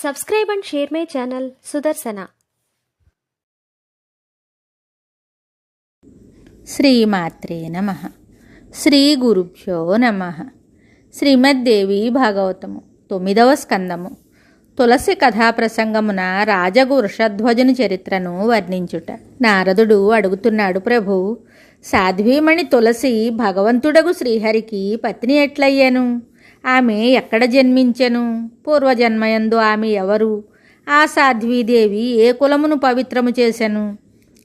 Subscribe and share my channel Sudarsana. శ్రీమాత్రే నమః. శ్రీ గురుభ్యో నమః. శ్రీమద్దేవి భాగవతము 9వ స్కందము. తులసి కథా ప్రసంగమున రాజగు వృషధ్వజుని చరిత్రను వర్ణించుట. నారదుడు అడుగుతున్నాడు, ప్రభు, సాధ్వీమణి తులసి భగవంతుడగు శ్రీహరికి పత్ని ఎట్లయ్యను? ఆమె ఎక్కడ జన్మించెను? పూర్వజన్మయందు ఆమె ఎవరు? ఆ సాధ్వీదేవి ఏ కులమును పవిత్రము చేసెను?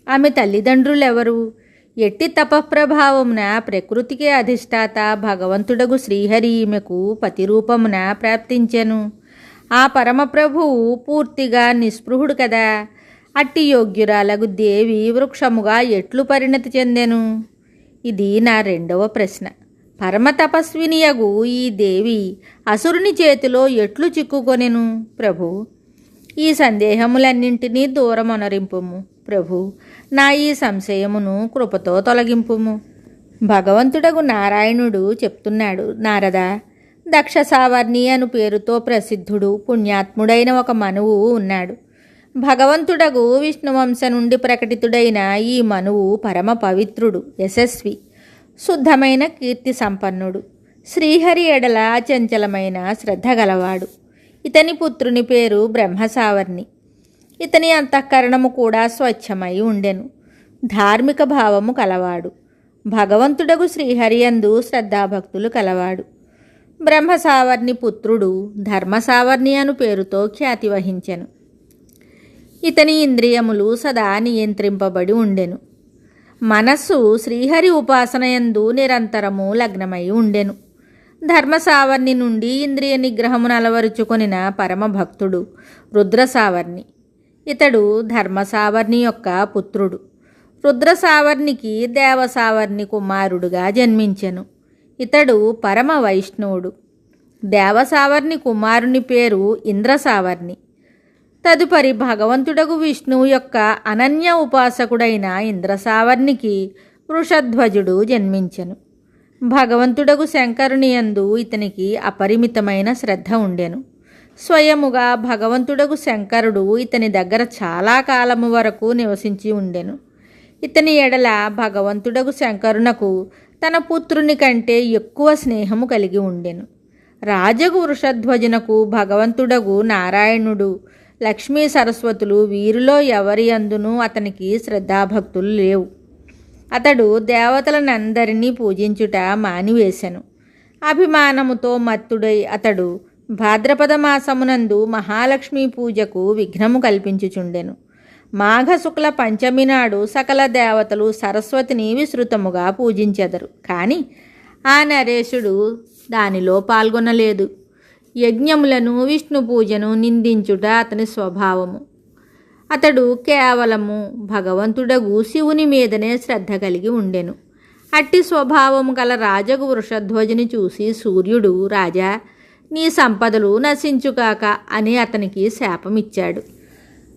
ఆమె తల్లిదండ్రులెవరు? ఎట్టి తపఃప్రభావమున ప్రకృతికి అధిష్టాత భగవంతుడగు శ్రీహరి ఈమెకు పతిరూపమున ప్రాప్తించెను. ఆ పరమప్రభువు పూర్తిగా నిస్పృహుడు కదా. అట్టి యోగ్యురాలగు దేవి వృక్షముగా ఎట్లు పరిణతి చెందెను? ఇది నా రెండవ ప్రశ్న. పరమ తపస్వినియగు ఈ దేవి అసురుని చేతిలో ఎట్లు చిక్కుకొనెను? ప్రభు, ఈ సందేహములన్నింటినీ దూరమొనరింపుము. ప్రభు, నా ఈ సంశయమును కృపతో తొలగింపుము. భగవంతుడగు నారాయణుడు చెప్తున్నాడు, నారద, దక్ష సావర్ణి అను పేరుతో ప్రసిద్ధుడు పుణ్యాత్ముడైన ఒక మనువు ఉన్నాడు. భగవంతుడగు విష్ణువంశ నుండి ప్రకటితుడైన ఈ మనువు పరమ పవిత్రుడు, యశస్వి, శుద్ధమైన కీర్తి సంపన్నుడు, శ్రీహరి ఎడల అచంచలమైన శ్రద్ధ గలవాడు. ఇతని పుత్రుని పేరు బ్రహ్మసావర్ణి. ఇతని అంతఃకరణము కూడా స్వచ్ఛమై ఉండెను. ధార్మిక భావము కలవాడు. భగవంతుడగు శ్రీహరియందు శ్రద్ధాభక్తులు కలవాడు. బ్రహ్మసావర్ణి పుత్రుడు ధర్మసావర్ణి అను పేరుతో ఖ్యాతి వహించెను. ఇతని ఇంద్రియములు సదా నియంత్రింపబడి ఉండెను. మనస్సు శ్రీహరి ఉపాసనయందు నిరంతరము లగ్నమై ఉండెను. ధర్మసావర్ణి నుండి ఇంద్రియ నిగ్రహమును అలవరుచుకొనిన పరమభక్తుడు రుద్రసావర్ణి. ఇతడు ధర్మసావర్ణి యొక్క పుత్రుడు. రుద్రసావర్ణికి దేవసావర్ణి కుమారుడుగా జన్మించెను. ఇతడు పరమ వైష్ణవుడు. దేవసావర్ణి కుమారుని పేరు ఇంద్రసావర్ణి. తదుపరి భగవంతుడగు విష్ణువు యొక్క అనన్య ఉపాసకుడైన ఇంద్రసావర్నికి వృషధ్వజుడు జన్మించెను. భగవంతుడగు శంకరుని యందు ఇతనికి అపరిమితమైన శ్రద్ధ ఉండెను. స్వయముగా భగవంతుడగు శంకరుడు ఇతని దగ్గర చాలా కాలము వరకు నివసించి ఉండెను. ఇతని ఎడల భగవంతుడగు శంకరునకు తన పుత్రుని కంటే ఎక్కువ స్నేహము కలిగి ఉండెను. రాజగు వృషధ్వజునకు భగవంతుడగు నారాయణుడు, లక్ష్మీ సరస్వతులు వీరిలో ఎవరి అందునూ అతనికి శ్రద్ధాభక్తులు లేవు. అతడు దేవతలనందరినీ పూజించుట మానివేశెను. అభిమానముతో మత్తుడై అతడు భాద్రపద మాసమునందు మహాలక్ష్మీ పూజకు విఘ్నము కల్పించుచుండెను. మాఘశుక్ల పంచమి నాడు సకల దేవతలు సరస్వతిని విస్తృతముగా పూజించెదరు. కానీ ఆ నరేశుడు దానిలో పాల్గొనలేదు. యజ్ఞములను విష్ణు పూజను నిందించుట అతని స్వభావము. అతడు కేవలము భగవంతుడగు శివుని మీదనే శ్రద్ధ కలిగి ఉండెను. అట్టి స్వభావము గల రాజగు వృషధ్వజుని చూసి సూర్యుడు, రాజా, నీ సంపదలు నశించుకాక అని అతనికి శాపమిచ్చాడు.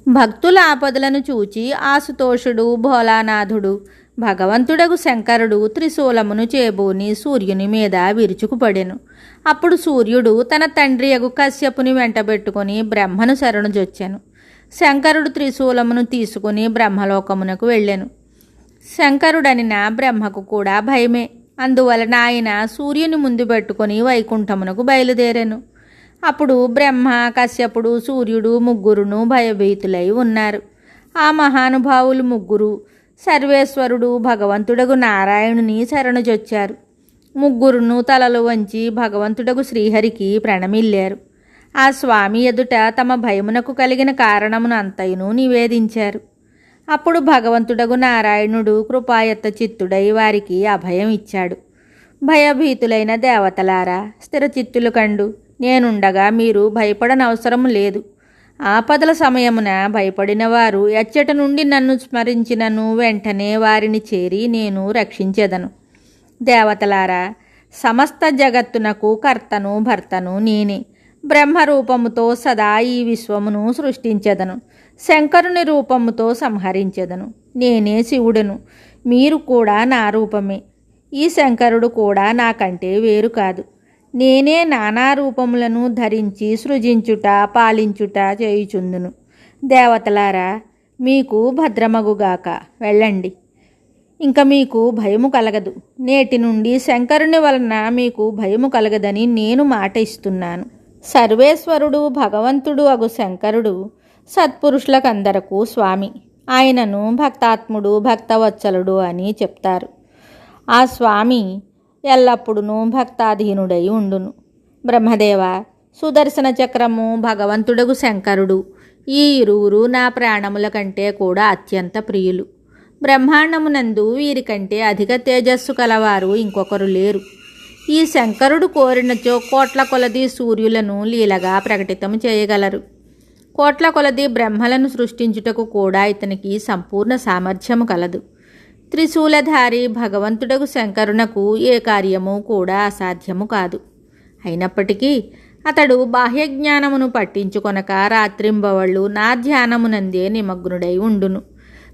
భక్తుల ఆపదలను చూచి ఆశుతోషుడు భోలానాథుడు భగవంతుడగు శంకరుడు త్రిశూలమును చేబూని సూర్యుని మీద విరుచుకుపడెను. అప్పుడు సూర్యుడు తన తండ్రి యగు కశ్యపుని వెంటబెట్టుకుని బ్రహ్మను శరణుజొచ్చెను. శంకరుడు త్రిశూలమును తీసుకుని బ్రహ్మలోకమునకు వెళ్ళెను. శంకరుడనిన బ్రహ్మకు కూడా భయమే. అందువలన ఆయన సూర్యుని ముందు పెట్టుకుని వైకుంఠమునకు బయలుదేరెను. అప్పుడు బ్రహ్మ, కశ్యపుడు, సూర్యుడు ముగ్గురును భయభీతులై ఉన్నారు. ఆ మహానుభావులు ముగ్గురు సర్వేశ్వరుడు భగవంతుడగు నారాయణుని శరణుజొచ్చారు. ముగ్గురును తలలు వంచి భగవంతుడగు శ్రీహరికి ప్రణమిల్లారు. ఆ స్వామి ఎదుట తమ భయమునకు కలిగిన కారణమును అంతయును నివేదించారు. అప్పుడు భగవంతుడగు నారాయణుడు కృపాయత్త చిత్తుడై వారికి అభయం ఇచ్చాడు. భయభీతులైన దేవతలారా, స్థిరచిత్తులు కండు, నేనుండగా మీరు భయపడనవసరం లేదు. ఆపదల సమయమున భయపడిన వారు ఎచ్చట నుండి నన్ను స్మరించినను వెంటనే వారిని చేరి నేను రక్షించెదను. దేవతలారా, సమస్త జగత్తునకు కర్తను భర్తను నేనే. బ్రహ్మరూపముతో సదా ఈ విశ్వమును సృష్టించెదను. శంకరుని రూపముతో సంహరించెదను. నేనే శివుడను. మీరు కూడా నా రూపమే. ఈ శంకరుడు కూడా నాకంటే వేరు కాదు. నేనే నానా రూపములను ధరించి సృజించుట పాలించుట చేయుచుందును. దేవతలారా, మీకు భద్రమగుగాక. వెళ్ళండి, ఇంక మీకు భయము కలగదు. నేటి నుండి శంకరుని వలన మీకు భయము కలగదని నేను మాట ఇస్తున్నాను. సర్వేశ్వరుడు భగవంతుడు అగు శంకరుడు సత్పురుషులకందరకు స్వామి. ఆయనను భక్తాత్ముడు భక్తవత్సలుడు అని చెప్తారు. ఆ స్వామి ఎల్లప్పుడూ భక్తాధీనుడై ఉండును. బ్రహ్మదేవ, సుదర్శన చక్రము, భగవంతుడగు శంకరుడు, ఈ ఇరువురు నా ప్రాణముల కంటే కూడా అత్యంత ప్రియులు. బ్రహ్మాండమునందు వీరికంటే అధిక తేజస్సు కలవారు ఇంకొకరు లేరు. ఈ శంకరుడు కోరినచో కోట్ల కొలది సూర్యులను లీలగా ప్రకటితం చేయగలరు. కోట్ల కొలది బ్రహ్మలను సృష్టించుటకు కూడా ఇతనికి సంపూర్ణ సామర్థ్యము కలదు. త్రిశూలధారి భగవంతుడగు శంకరునకు ఏ కార్యము కూడా అసాధ్యము కాదు. అయినప్పటికీ అతడు బాహ్యజ్ఞానమును పట్టించుకొనక రాత్రింబవళ్ళు నా ధ్యానమునందే నిమగ్నుడై ఉండును.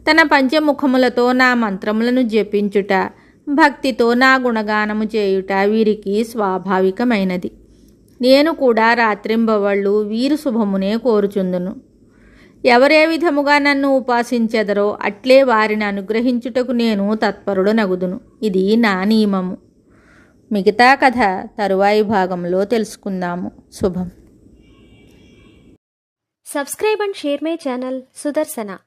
తన పంచముఖములతో నా మంత్రములను జపించుట, భక్తితో నా గుణగానము చేయుట వీరికి స్వాభావికమైనది. నేను కూడా రాత్రింబవళ్ళు వీరు శుభమునే కోరుచుందును. ఎవరే విధముగా నన్ను ఉపాసించెదరో అట్లే వారిని అనుగ్రహించుటకు నేను తత్పరుడనగుదును. ఇది నా నియమము. మిగతా కథ తరువాయి భాగంలో తెలుసుకుందాము. శుభం. Subscribe and share my channel Sudarsana.